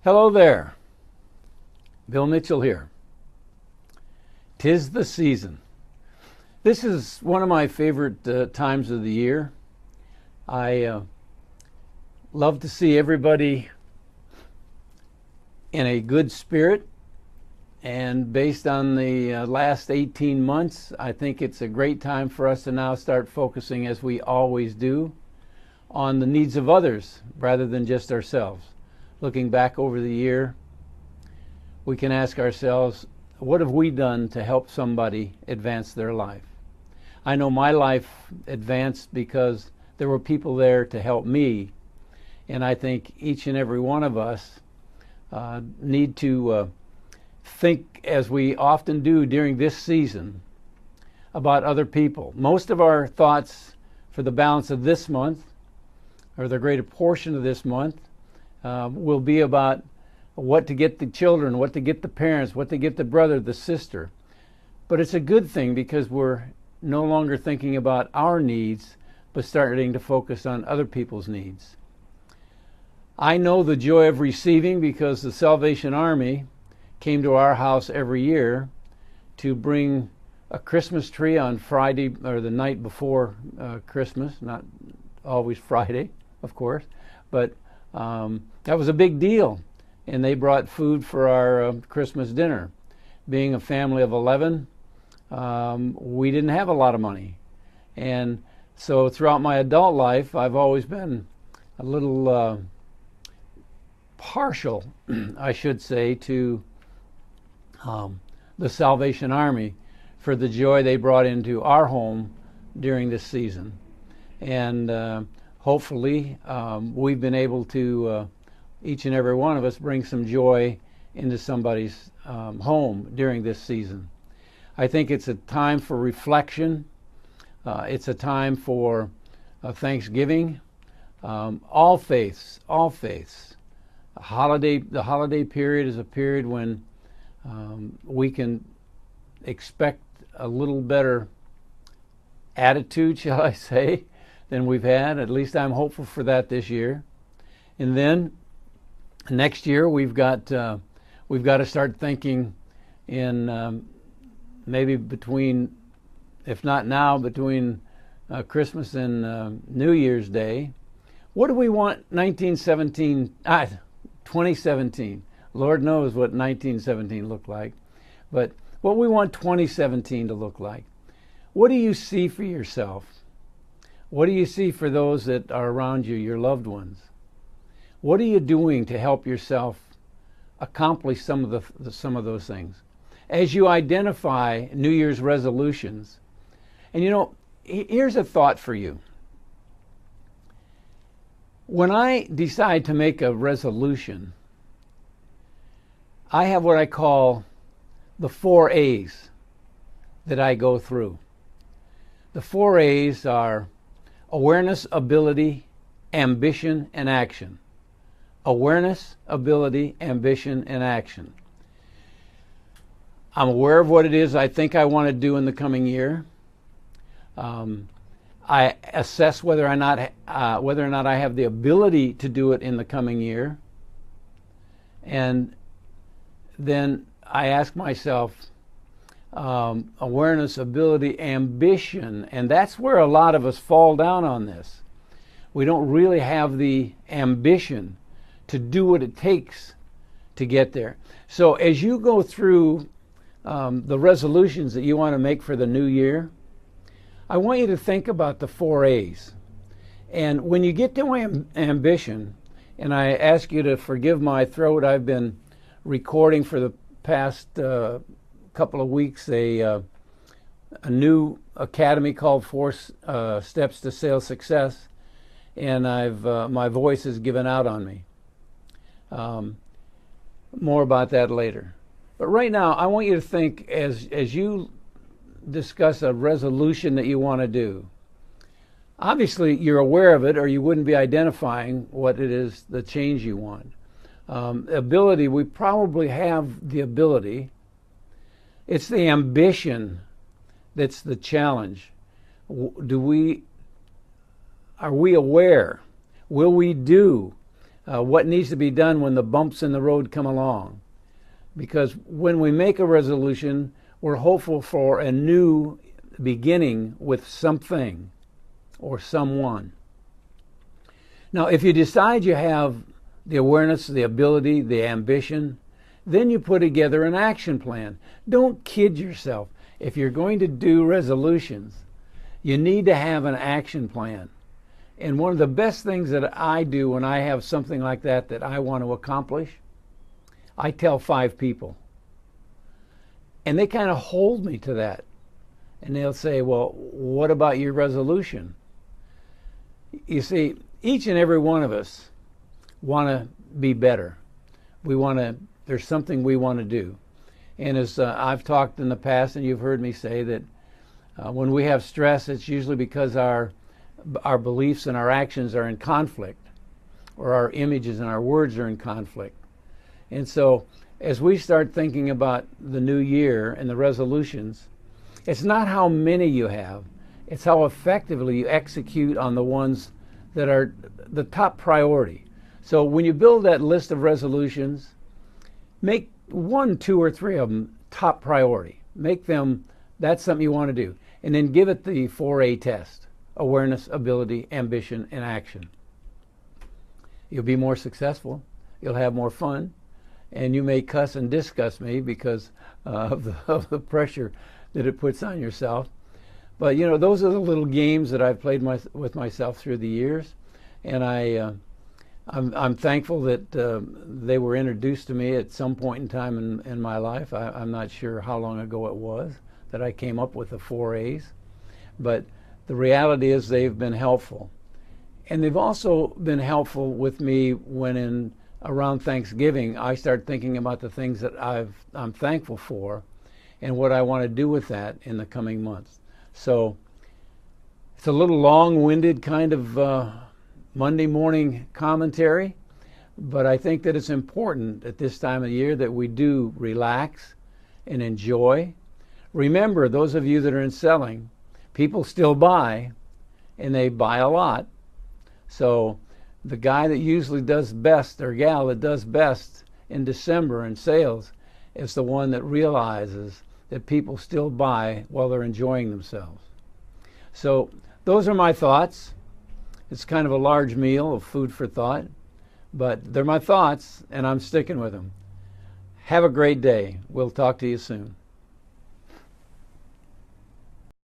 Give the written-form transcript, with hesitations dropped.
Hello there. Bill Mitchell here. 'Tis the season. This is one of my favorite times of the year. I love to see everybody in a good spirit, and based on the last 18 months, I think it's a great time for us to now start focusing, as we always do, on the needs of others rather than just ourselves. Looking back over the year, we can ask ourselves, what have we done to help somebody advance their life? I know my life advanced because there were people there to help me, and I think each and every one of us need to think, as we often do during this season, about other people. Most of our thoughts for the balance of this month, or the greater portion of this month, will be about what to get the children, what to get the parents, what to get the brother, the sister. But it's a good thing because we're no longer thinking about our needs, but starting to focus on other people's needs. I know the joy of receiving because the Salvation Army came to our house every year to bring a Christmas tree on Friday, or the night before Christmas, not always Friday, of course, but that was a big deal. And they brought food for our Christmas dinner. Being a family of 11, we didn't have a lot of money. And so throughout my adult life, I've always been a little partial, I should say, to the Salvation Army for the joy they brought into our home during this season. And hopefully we've been able to, each and every one of us, bring some joy into somebody's home during this season. I think it's a time for reflection. It's a time for Thanksgiving. All faiths. The holiday period is a period when we can expect a little better attitude, shall I say, than we've had. At least I'm hopeful for that this year. And then next year we've got to start thinking in maybe between, if not now, between Christmas and New Year's Day. What do we want 2017? Lord knows what 1917 looked like, but what we want 2017 to look like. What do you see for yourself? What do you see for those that are around you, your loved ones? What are you doing to help yourself accomplish some of those things? As you identify New Year's resolutions, and here's a thought for you. When I decide to make a resolution, I have what I call the 4 A's that I go through. The 4 A's are awareness, ability, ambition, and action. Awareness, ability, ambition, and action. I'm aware of what it is I think I want to do in the coming year. I assess whether or not I have the ability to do it in the coming year. And then I ask myself, awareness, ability, ambition, and that's where a lot of us fall down on this. We don't really have the ambition to do what it takes to get there. So as you go through the resolutions that you want to make for the new year, I want you to think about the 4 A's. And when you get to ambition, and I ask you to forgive my throat, I've been recording for the past couple of weeks a new academy called 4 Steps to Sales Success, and my voice has given out on me. More about that later. But right now, I want you to think, as you discuss a resolution that you want to do. Obviously, you're aware of it, or you wouldn't be identifying what it is, the change you want. Ability, we probably have the ability. It's the ambition that's the challenge. Are we aware? Will we do? what needs to be done when the bumps in the road come along. Because when we make a resolution, we're hopeful for a new beginning with something or someone. Now, if you decide you have the awareness, the ability, the ambition, then you put together an action plan. Don't kid yourself. If you're going to do resolutions, you need to have an action plan. And one of the best things that I do when I have something like that that I want to accomplish, I tell 5 people. And they kind of hold me to that. And they'll say, well, what about your resolution? You see, each and every one of us want to be better. There's something we want to do. And as I've talked in the past, and you've heard me say that when we have stress, it's usually because our beliefs and our actions are in conflict, or our images and our words are in conflict. And so as we start thinking about the new year and the resolutions, it's not how many you have, it's how effectively you execute on the ones that are the top priority. So when you build that list of resolutions, make 1, 2, or 3 of them top priority. Make them, that's something you want to do. And then give it the 4A test: awareness, ability, ambition, and action. You'll be more successful, you'll have more fun, and you may cuss and discuss me because of the pressure that it puts on yourself. But you know, those are the little games that I've played with myself through the years, and I'm thankful that they were introduced to me at some point in time in my life. I'm not sure how long ago it was that I came up with the 4As, but the reality is they've been helpful. And they've also been helpful with me when around Thanksgiving I start thinking about the things that I'm thankful for and what I want to do with that in the coming months. So it's a little long-winded kind of Monday morning commentary, but I think that it's important at this time of the year that we do relax and enjoy. Remember, those of you that are in selling, people still buy, and they buy a lot. So the guy that usually does best, or gal that does best in December in sales, is the one that realizes that people still buy while they're enjoying themselves. So those are my thoughts. It's kind of a large meal of food for thought, but they're my thoughts, and I'm sticking with them. Have a great day. We'll talk to you soon.